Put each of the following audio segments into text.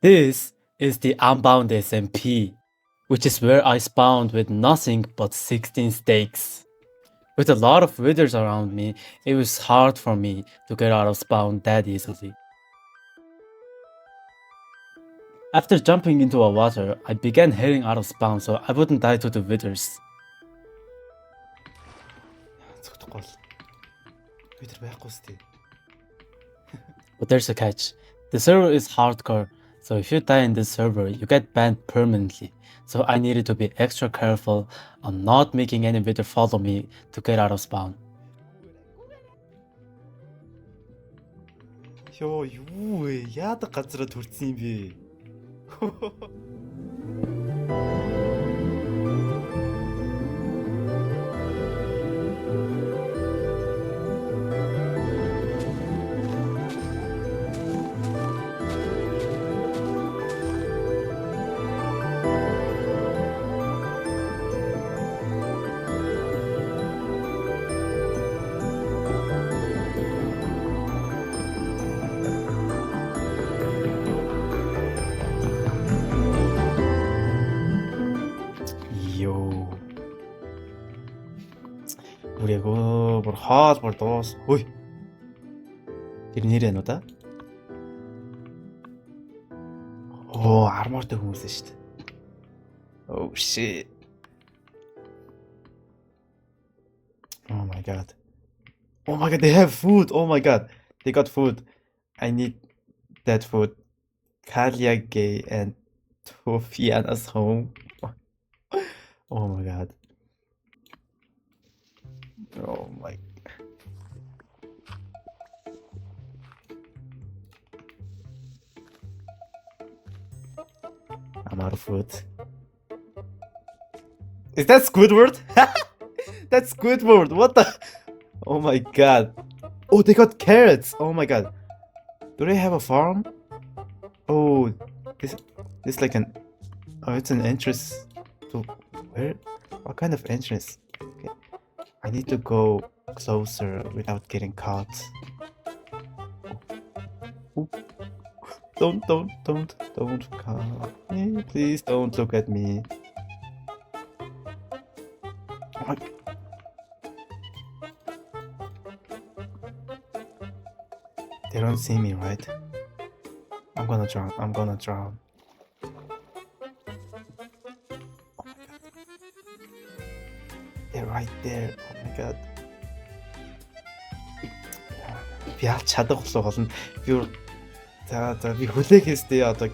This is the Unbound SMP, which is where I spawned with nothing but 16 stakes. With a lot of withers around me, it was hard for me to get out of spawn that easily. After jumping into a water, I began heading out of spawn so I wouldn't die to the withers. But there's a catch. The server is hardcore, so if you die in this server, you get banned permanently. So I needed to be extra careful on not making any wither follow me to get out of spawn. Ёо, юу вэ? Яадаг газараа төрсэн юм бэ? Ёо. Үрэгөө бүр хоол бүр дуус. Хөөе. Тэр нэрээ нүү да? Оо, армортой хүмүүс шүү дээ. Oh shit. Oh my god. Oh my god, they have food. Oh my god. They got food. I need that food. Kalia Gay and Tofiana's home. Oh my god. Oh my. I'm out of food. Is that Squidward? That's Squidward. What the? Oh my god. Oh, they got carrots. Oh my god. Do they have a farm? Oh, this like an. Oh, it's an entrance to where? What kind of entrance? Okay. I need to go closer without getting caught. Oh. Don't come. Please don't look at me. Oh my. They don't see me, right? I'm gonna drown. I'm gonna drown. Oh my god. They're right there. Oh my god. Би яаж чадах болов болно. Би за би хүлээх хэстэй одоо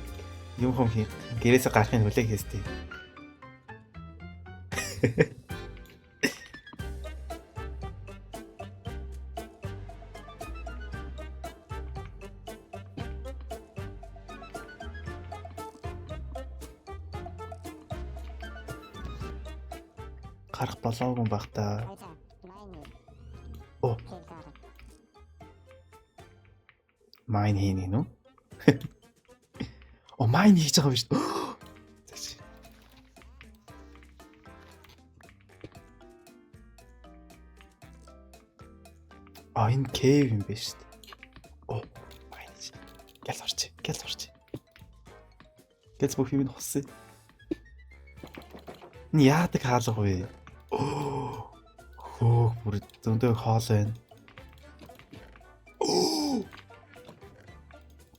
юм хом хий. Гэрээсээ гарахын хүлээх хэстэй. Гарах болоогүй юм баг та. Оо. Майн хийнэ нү? Оо, майн хийж байгаа юм шүү дээ. А энэ cave юм биш шүү дээ. Оо, майн хийж. Гэл орчих. Гэц бүх юм хоссоо. Ни яадаг хаалга вэ? Хөөх бүр зөндөө хоол байна.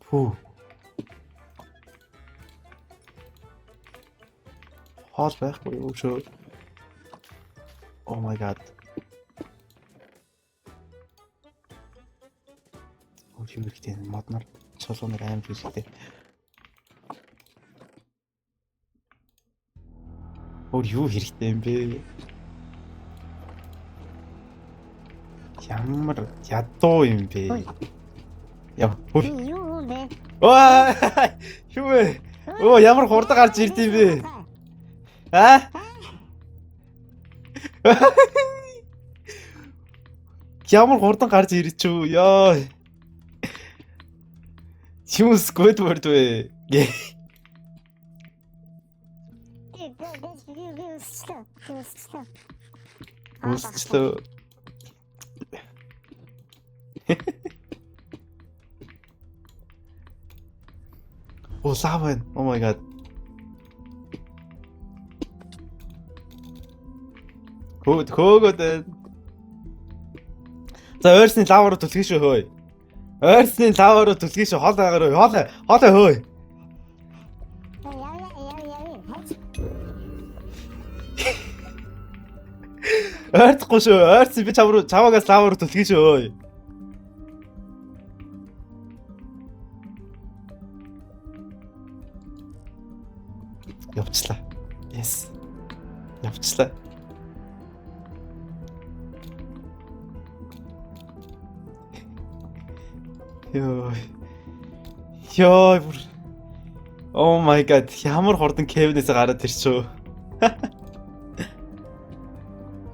Фу. Хоол байхгүй юу шүү? Oh my god. Оо юм ихтэй моднор чулуунаар аим хийлээ. Өөр юу хэрэгтэй юм бэ? Ямар ядуу юм бэ? Яа. Юу бэ? Оо! Юу вэ? Оо, ямар хурдан гарч ирд юм бэ? Аа? Ямар хурдан гарч ирж юу? Яа. Юу Squidward вэ? Үсчлээ. Оо лава байна. Oh my god. Хөөгөөд байна. За ойрсны лава руу түлхий шүү хөөе. Ойрсны лава руу түлхий шүү. Хоол агаар хөөе. Хоол хөөе. Ойртохгүй шүү. Ойрсон би чамаагаас лава руу түлхий шүү хөөе. Явчлаа. Yes. Явчлаа. Ёо. Oh my god. Ямар хурдан Кевинээс гараад ирчихв.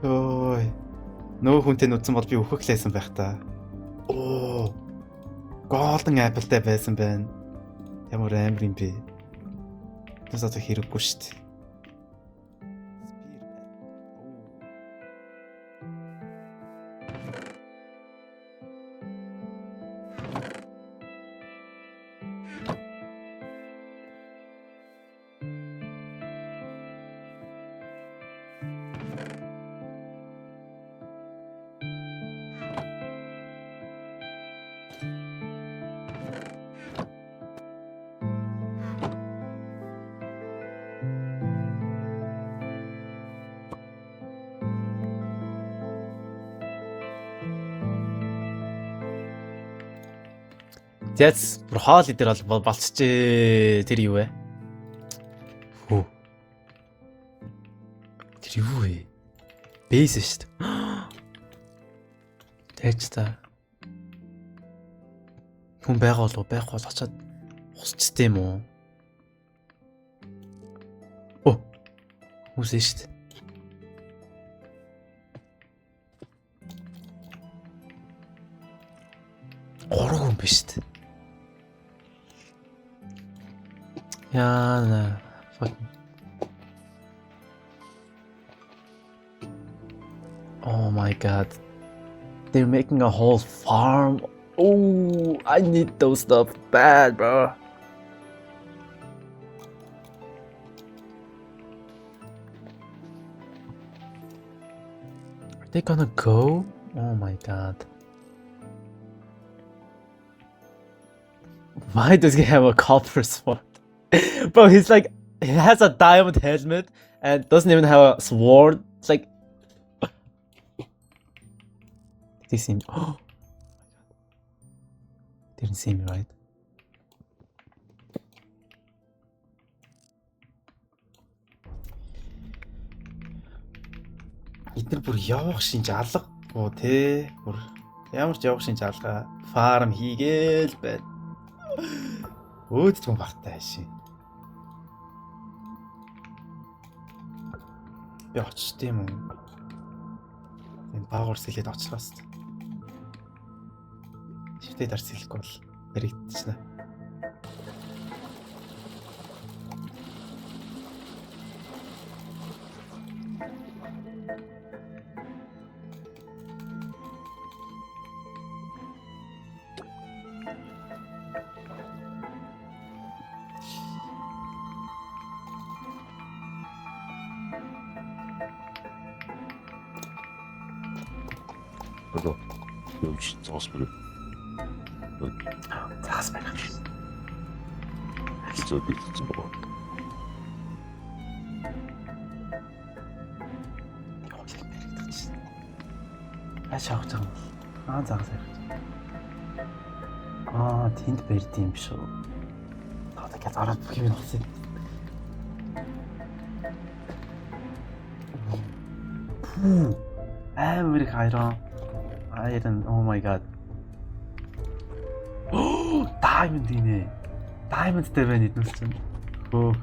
Ой. Нөө хүнтэй нүдсэн бол би өөхөглээсэн байх та. Оо. Golden Apple-тай байсан байна. Ямар амар юм бэ? Тэсээ хэрэггүй шүү дээ. Зяц бүр хоол идэр бол болчихжээ. Тэр юу вэ? Хөө. Тэр юу вэ? Бейс шүү дээ. Тэч та. Хүн байгаа болов байхгүй бол очиад хусчтэй юм уу? Оо. Хүсэж шүү дээ. Гурав хүн биш шүү дээ. Yeah, fucking. Oh my god. They're making a whole farm. Oh, I need those stuff bad, bro. Are they gonna go? Oh my god. Why does he have a copper sword? Bro, he's like, he has a diamond helmet and doesn't even have a sword. It's like, did he see me? Oh, didn't see me, right? Эдгээр бүр явах шинж алгахгүй те. Бүр ямар ч явах шинж алгаа. Фарм хийгээл байна. Өөдч юм багтай шин. Би очтой юм уу? Энэ баагаар сэлээд очлоос. Шивтэй дарс хэлэхгүй бол яригдчихна. Alo. Już zasπρε. Засбар. 진짜 미쳤지 뭐. Ашаах цаг. Загсаа. Тэнд барьд юм шүү. Тэгээд араад бүх юм болсон. Амар их iron. Oh my god. Oh, diamond ini. Diamond тэй байна эднээс чинь. Хөө.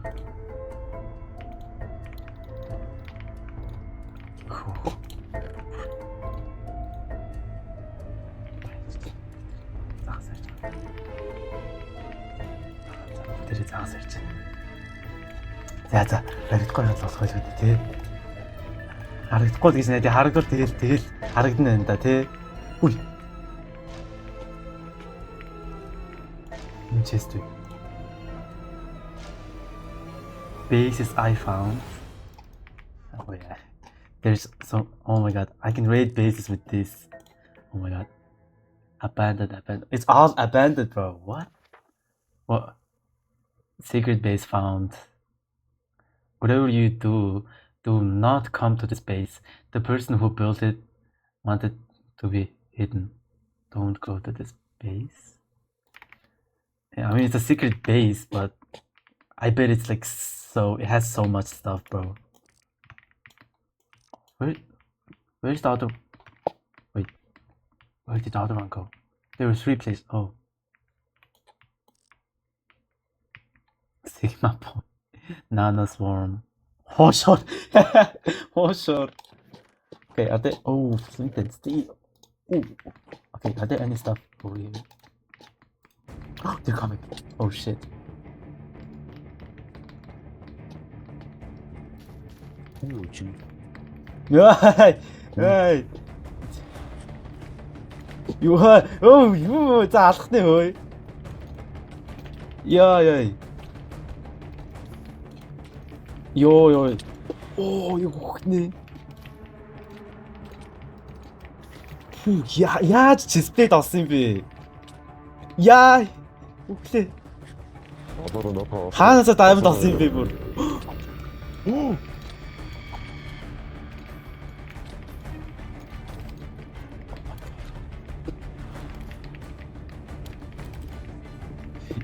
Тэр заас ирж байна. За, баригдахгүй болох байх үү те. Харагдахгүй л гэж нэ харагдвал тэгэл харагдана энэ да те. Үгүй. Энэ чест үү. bases I found. Oh yeah. There's some. Oh my god. I can raid bases with this. Oh my god. Abandoned. It's all abandoned, bro. What? What? Secret base found. Whatever you do not come to this base. The person who built it wanted to be hidden. Don't go to this base. Yeah, I mean, it's a secret base, but I bet it's like so. It has so much stuff, bro. Where's the other? Wait, where did the other one go? There were 3 places. Oh, Sigma Point, Nano Swarm, Hoshot, Hoshot. Okay, are there? Oh, Flint and Steel. Oh, okay. Are there any stuff over here? Oh, they're coming. Oh shit. 뭐지? Hey, hey. Юу хаа? Оо, юу заалхны хөөе. Яа. Ёо. Оо, юу хөхнэ. Яаж дисплейд авсан юм бэ? Яа. Үглээ. Хаанаас даймонд авсан юм бэ бүр?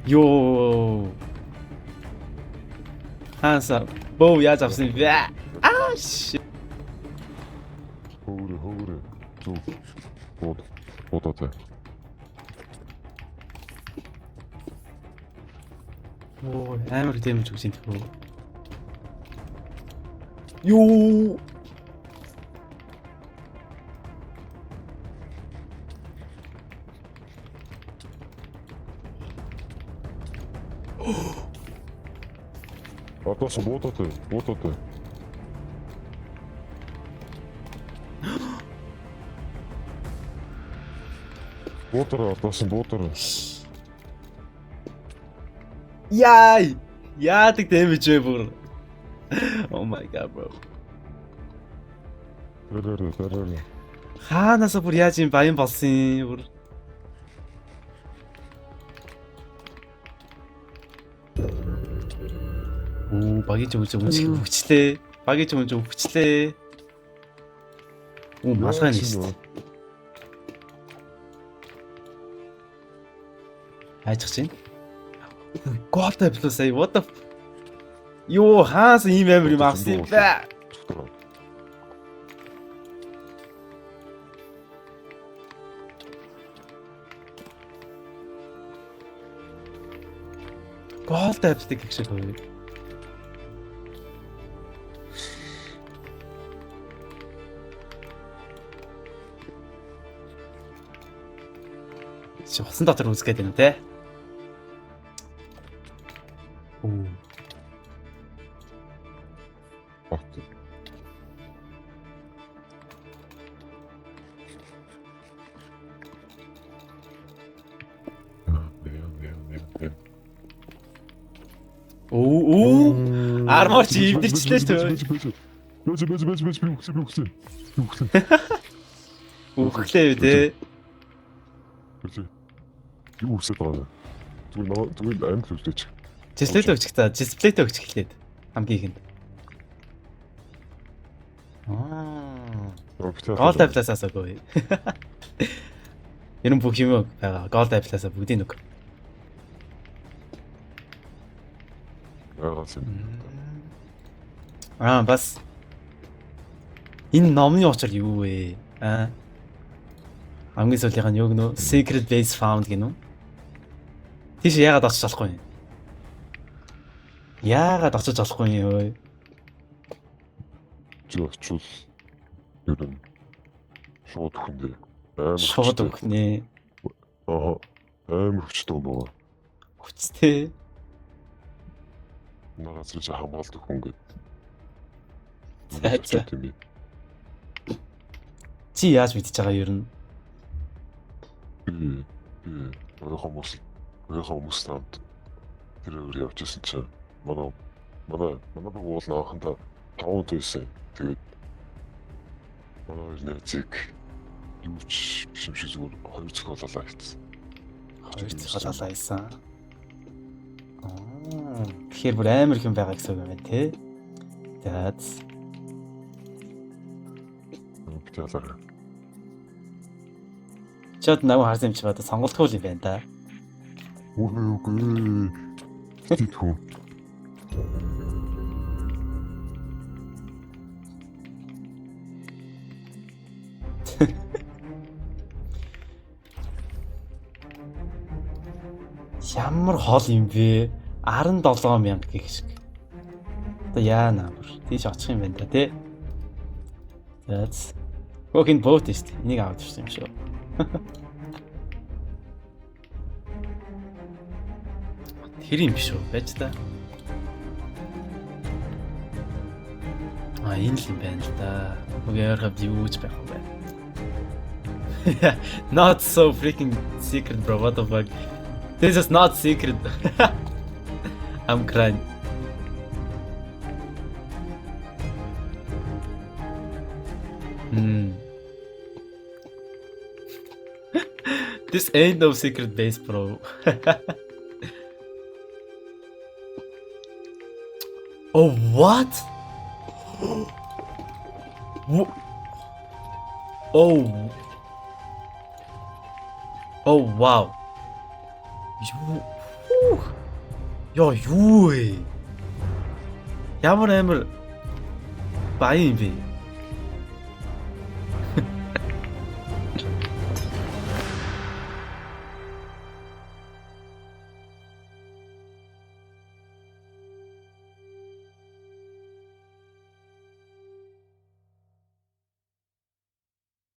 Ёо. Хаанаас бөө яаж авсан юм бэ? Аа shit. Хөөre. Зүг. Бодотой. Оо, амар дэмж өгсөн тхөө. Ёо. Атас бодотой. Ботор. Яадаг дэмж вэ бүр. Oh my god, bro. Тэрэ. Хаанаас бүр яаж юм баян болсон юм бүр. Оо, багийн ч өвчлээ. Багийн ч өвчлээ. Оо, малгай нэст. Хайчих чинь. Голтой плюс ай what the Ёо, хаанаас ийм амар юм авсан юм бэ? Голтой апстик гэх шиг байна. Усан дотор үзгээд байна те. Оо. Оо. Арморч ивдэрчлээ төө. Бэс. Үхлээ үү те. Юу үсэж байгаа вэ? Түгэл амт үлдээч. Дисплейт өгчих та. Дисплейт өгчих хэлээд хамгийн ихэнд. Gold Apple-аас өгөө. Ер нь бүх юм байгаа. Gold Apple-аас бүгдийг өг. Бас энэ номны очор юу вэ? Хамгийн сүүлийнх нь юу гэнэ? Secret base found гэнэ үү? Тийш яагаад очиж болохгүй юм? Яагаад очиж болохгүй юм? Жигчул. Ер нь шууд хүндээ. Шууд өгнэ. Амар хүчтэй байгаа. Хүчтэй. Нагаас ч хамгаалдаг хүн гээд. За. Чи яаж мэдчихэж байгаа ер нь? Өөрөө хүмүүс хамт тэр өөр явжсэн чинь манай манай баг уул нааханда 5 байсан. Тэгээд манай найзыг юу ч биш юм шиг зүгээр 2 цохололоо хийсэн. 2 цохололоо хийсэн. Тэгэхээр бүр амар их юм байгаа гэсэн үг юм байна те. Тэгээд Битээлээ. чод намайг харсан юм чи бата сонголтгүй юм байна да. Үгүй. Титхүү. Ямар хол юм бэ? 17,000 гэх шиг. Одоо яана бүр тийш очих юм байна да тий. That's Walking boat шүү дээ. Энийг аваад ирсэн юм шүү. Тэр юм биш үү? Байж та. Энэ л юм байна л да. Үгээр хавд юуж байх вэ? Not so freaking secret, bro. What the fuck? This is not secret. I'm crying. This ain't no secret base, bro. Oh, what? Oh. Oh, wow. Yo, юу вэ? Ямар амар баян юм бэ?